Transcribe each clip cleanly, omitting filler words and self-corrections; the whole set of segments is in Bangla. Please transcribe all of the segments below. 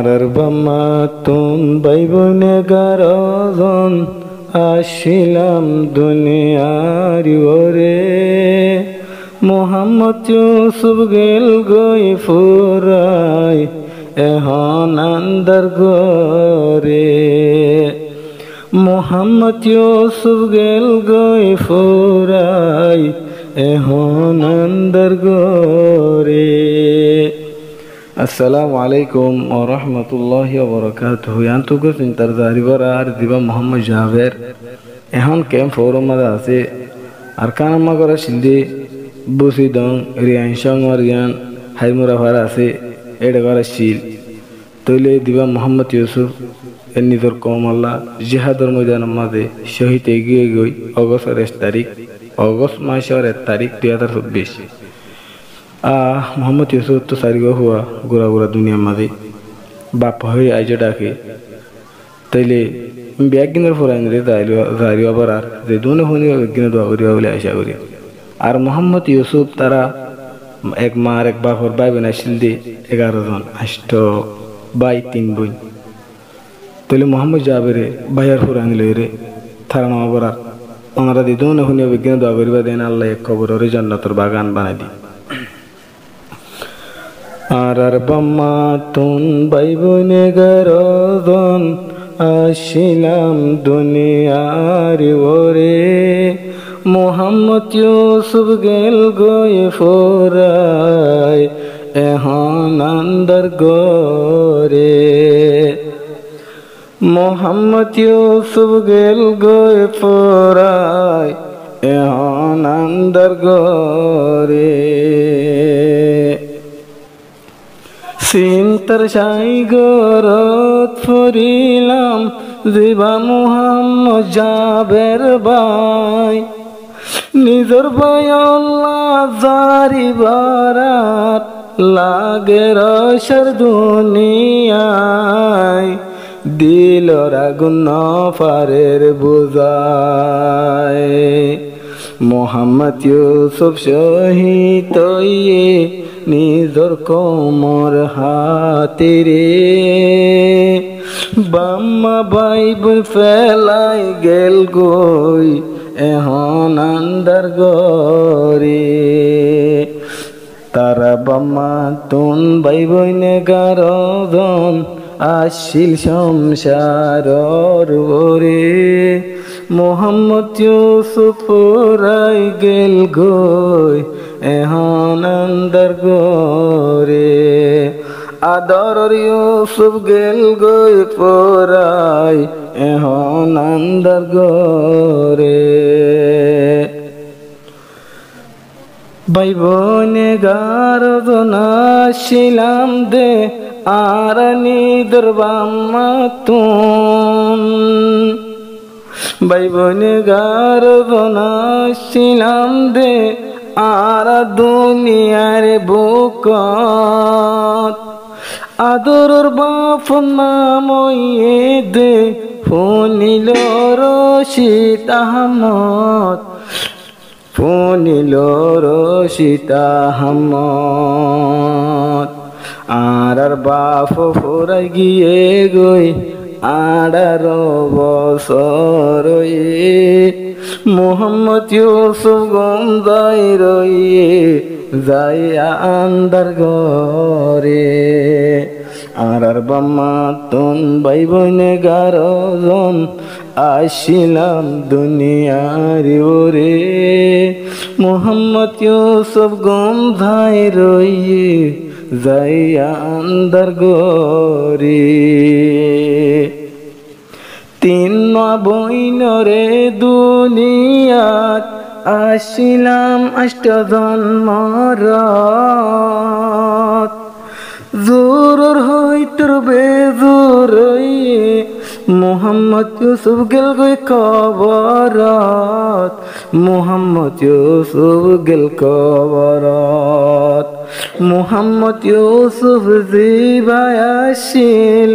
আর বাম্মা তুন ভাই বোনে 11 জন আসিলাম দুনিয়ার ওরে। মোহাম্মদ ইউসুফ গেল গই ফুরাই এখন আন্দার গরে। মোহাম্মদ ইউসুফ গেল গই ফুরাই এখন আন্দার গরে। আসসালামু আলাইকুম ওয়া রাহমাতুল্লাহি ওয়া বারাকাতুহু। ইয়ান্তুকে চিন্তার জারিবার আর দিবা মোহাম্মদ জাবের এখন ক্যাম্প ফোরাম মাঝে আছে আর কানাম্মা করে সিন্ধি বুসি দং রিয়ান সং রিয়ান হাইমুরা ভাড়া আছে এটা করে শিল তৈলে দিবা মোহাম্মদ ইউসুফ এর নিজের কম আল্লাহ জিহাদর ময়দান মাঝে শহীদ এগিয়ে গই অগস্টের 1 তারিখ অগস্ট মাসের 1 তারিখ 2024। মোহাম্মদ ইউসুফ তো সারিগ হুয়া গোড়া গোড়া দুনিয়ার মাঝে বাপ হয়ে আইজে ডাকে তাইলে ব্যাগ গিনের ফোরাইন রে জারি আবার আর যে দুনে হনি গিনে দোয়া করিবা বলে আশা করি। আর মোহাম্মদ ইউসুফ তারা এক মা আর এক বাপর ভাই বোন আসছিল দি 11 জন 8 ভাই 3 বোন। তাইলে মোহাম্মদ জাবেরে ভাইয়ার ফোরাইন লইরে থারা নামা বরার ওনারা দি দুনে হনি গিনে দোয়া করিবা দেন আল্লাহ এক কবরের জান্নাতের বাগান বানাই দি। আর বাম্মা তুন ভাই বোনে 11 জন আসিলাম দুনিয়ার ওরে। মোহাম্মদ ইউসুফ গেল গই ফুরাই এখন আন্দার গরে। মোহাম্মদ ইউসুফ গেল গই ফুরাই এখন আন্দার গরে। চিন্তার সাই গরত ফুরিলাম দিবা মোহাম্মদ জাবের ভাই নিজর ভাই আল্লাহ জারি বারাত লাগে রসর দুনিয়ায় দিল রাগুন নফারের বুঝায়। মোহাম্মদ ইউসুফ শহীদ হইয়ে নিজর কোমর হাতিরে বাম্মা ভাই বোন ফেলাই গেল গই এখন আন্দার গরে। তারা বাম্মা তুন ভাই বোনে 11 জন আসিল সংসারর ওরে। মোহাম্মদ ইউসুফ ফুরাই গেল গই এখন আন্দার গরে। আদরর ইউসুফ গেল গই ফুরাই এখন আন্দার গরে। ভাই বোনে 11 জন আসিলাম দে আর নিদর বাম্মা তুন ভাই বোনে 11 জন আসিলাম দে আর দুনিয়ার বুকত আদরর বাপ নাম দে ফোনিল রশিদ আহমদ ফোনিল রশিদ আহমদ। আর বাপ ফুরাই গিয়ে গই 18 বছর। মোহাম্মদ ইউসুফ গন্ধাই রইয়ে যাই আন্দার গরে। আর বাম্মা তুন ভাই বোনে 11 জন আসিলাম দুনিয়ার ওরে। মোহাম্মদ ইউসুফ গন্ধাই রইয়ে যাই আন্দার গরে। 3 বইনরে দুনিয়াত আসিলাম 8 জন্মরাত জোরর হইতর বেজোর মোহাম্মদ ইউসুফ গেল গই কবরত মোহাম্মদ ইউসুফ গেল কবরত মোহাম্মদ ইউসুফ জিবায় আসিল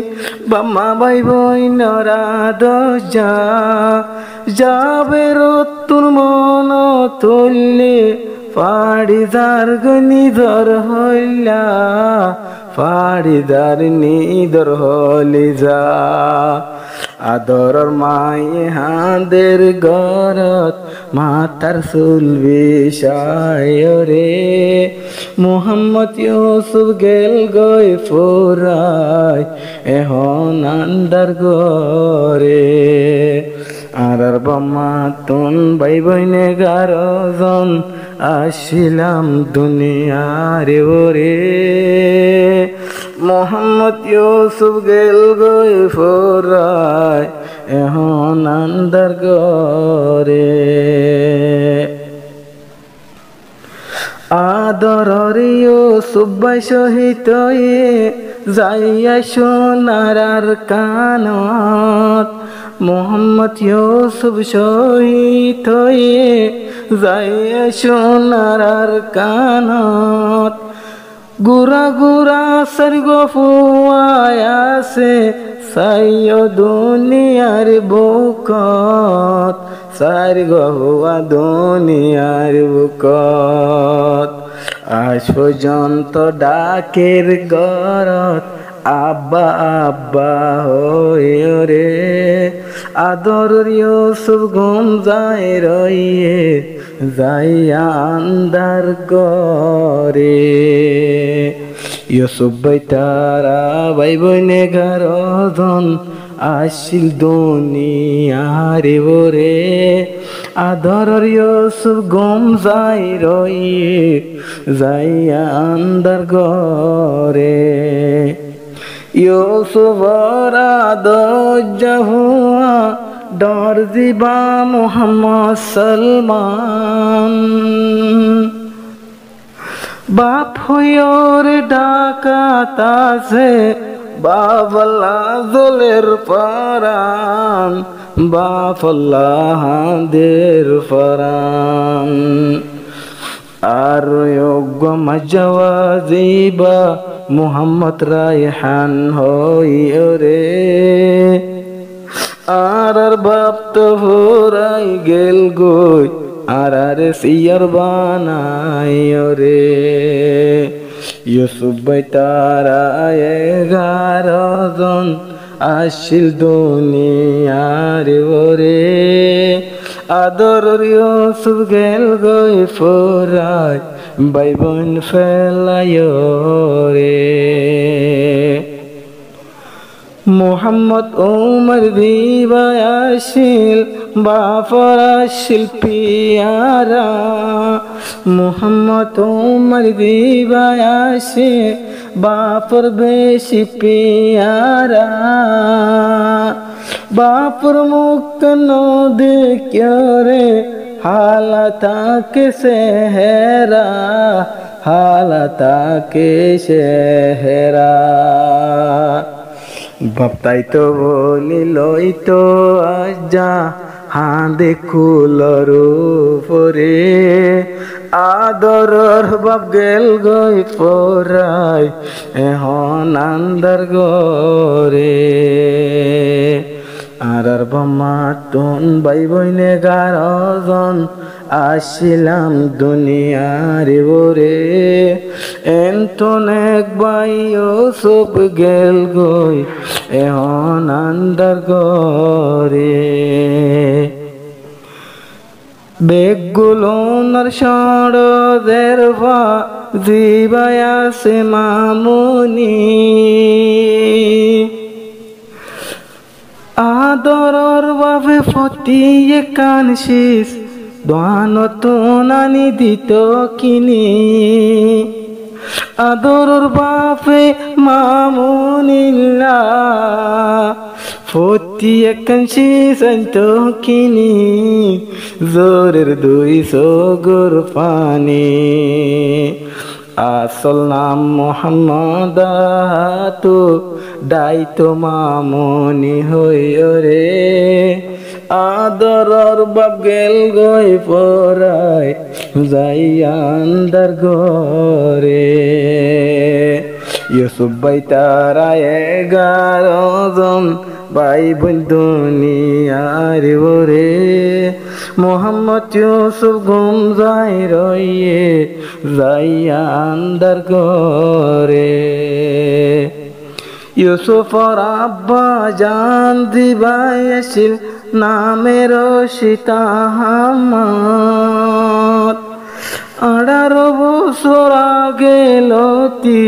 বাম্মা ভাই বোনরা দজা যাবে রতুন মন তুললে পাড়ি যার গনিধর হইলা পাড়িদার নিদর হলি যা আদরর মায়ে হাঁদের গরত মাতার চুল বিষায় রে মুহাম্মদ ইউসুফ গেল গই ফুরাই এখন আন্দার গরে আর বাম্মা তুন ভাই বইনে 11 জন আসিলাম দুনিয়ার ওরে মোহাম্মদ ইউসুফ গেল গই ফুরাই এখন আন্দার গরে আদরর ইউসুফ ভাই শহীদ হয়ে যাইয়া সোনার কানত মোহাম্মদ ইউসুফ শহীদ হয়ে যাইয়া সোনার কানত গুরা গুরা সর্গ ফুয়ায়াছে সাইয় দুনিয়ার বুকত সার্গ হুয়া দুনিয়ার বুকত আজ পর্যন্ত ডাকের গরত আব্বা আব্বা হয়ে রে আদর ইউসুফ ঘুম যায় রইয়ে যাইয়া আন্দার গরে ইউসুফ ভাই তারা ভাই বইনে 11 জন আসিল দুনিয়ারে ওরে আদর ইউসুফ ঘুম যায় রইয়ে যাইয়া আন্দার গরে ইউসুফর আদর হুয়া ডর জিবা মুহাম্মদ সলমান বাপ হইর ডাকাত আছে বাবলা জলের পরান বাফল্লাহ দের পরান আর যোগ্য মজওয়া জিবা মুহাম্মদ রায়হান হইও রে আর বাপ তো ফুরাই গেল গই আর সিয়ার বানাইও রে ইউসুফ ভাই তারা 11 জন আসিল দুনিয়ার ওরে আদর ইউসুফ গেল গই ফুরাই ভাই বোন ফেলাইও রে মোহাম্মদ ওমর দিবা আসিল বাপর আসিল পিয়ারা মোহাম্মদ ওমর দিবা আসে বাপর বেশি পিয়ারা বাপর মুখ নদী রে হালাতা কে সেহরা হালাতা কে সেহরা বাপতাই তো বলি লই তো আজা হাঁদে কুলর উপরে আদরর বাপ গেল গই পরাই এখন আন্দার গরে আর বাম্মা তুন ভাই বইনে 11 জন আসিলাম দুনিয়ার ওরে এন্তন এক ভাই ইউসুফ গেল গই এখন আন্দার গরে বেগুলো নর সড়দের ভা জিবায়াসে মামুনি আদরর বাপে ফটিয়ে কানশিস দানত নানি দিত কিনি আদরর বাপে মামুনিল্লা ফটিয়ে কানশিস আনতো কিনি জোরের 200 গুর পানি আসল নাম মোহাম্মদ তো দায়িত্ব মামনি হইও রে আদরর বাপ গেল গই পরাই যাইয়া আন্দার গরে ইউসুফ ভাই তারা 11 জন ভাই বোন দুনিয়ার ওরে মোহাম্মদ ইউসুফ ঘুম যায় রইয়ে যাইয়া আন্দার ঘরে ইউসুফর আব্বা জান দিবাই আসিল নামের সীতা আহমদ 18 বছর আগে লতি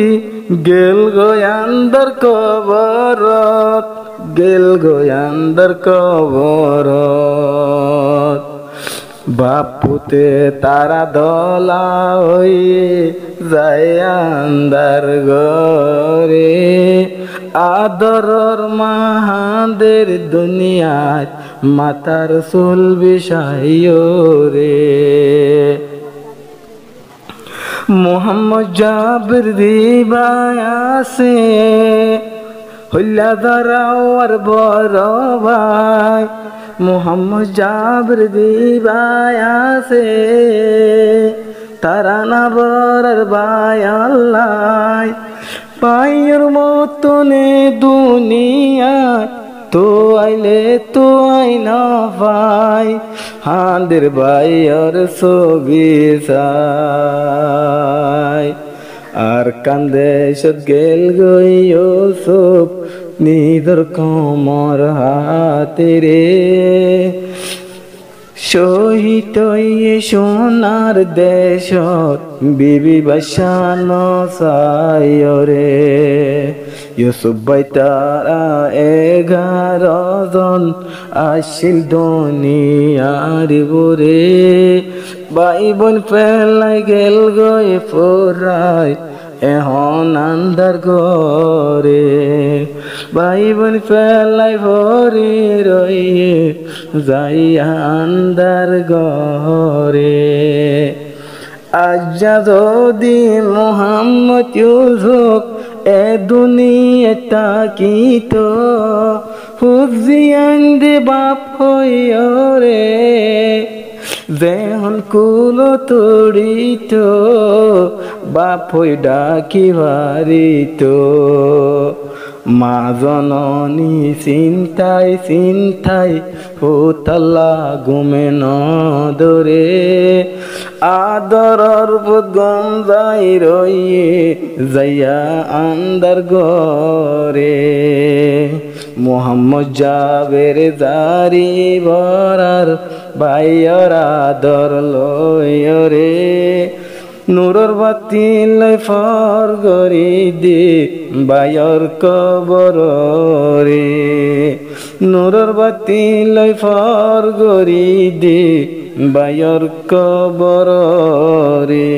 গেল গোয়ান্দার কবরত গেল গোয়ান্দার কবরত বাপুতে তারা দলা হইয়ে যায় আন্দার ঘরে আদরর মাহাদের দুনিয়ায় মাতার চুল বিষাইও রে মোহাম্মদ জাবির দিবাই আছে হইলা দাঁড়াও আর বড় ভাই মোহাম্মদ জাবির দিবাই আছে তারা না বরার ভাই আল্লাহ পায়ের মতনে দুনিয়ায় তো আইলে তো আই না ভাই হাঁদের ভাইয়ের ছবি চাই আর কান্দে সব গেল গই ইউসুফ নিদর কমর হাতে রে শহীদ হইয়ে সোনার দেশত বিবি বাসানো চাই রে ইউসুফ ভাই তারা 11 জন আসিল দুনিয়ার বুরে ভাই বোন পেলাই গেল গয়ে পোরাই এখন আন্দার ঘরে ভাই বোন পেলাই ভরে রইয়ে যাই আন্দার ঘরে আজ যদি মোহাম্মদ ইউসুফ এ দুনিয়া তাকিত হুজিয়ান দে বাপ হইও রে যেহন কুল তড়িত বাপ হই ডাকি বাড়িত মা জননী চিন্তায় চিন্তায় হোতাল্লা ঘুমে নদরে আদরর গম যাই রইয়ে যাইয়া আন্দার ঘরে মোহাম্মদ জাবের জারি বরার ভাইয়র আদর লয় রে নূরর বাতি লাই ফর গরি দে ভাইয়র কবর রে নূরর বাতি লাই ফর গরি দে ভাইয়র কবর রে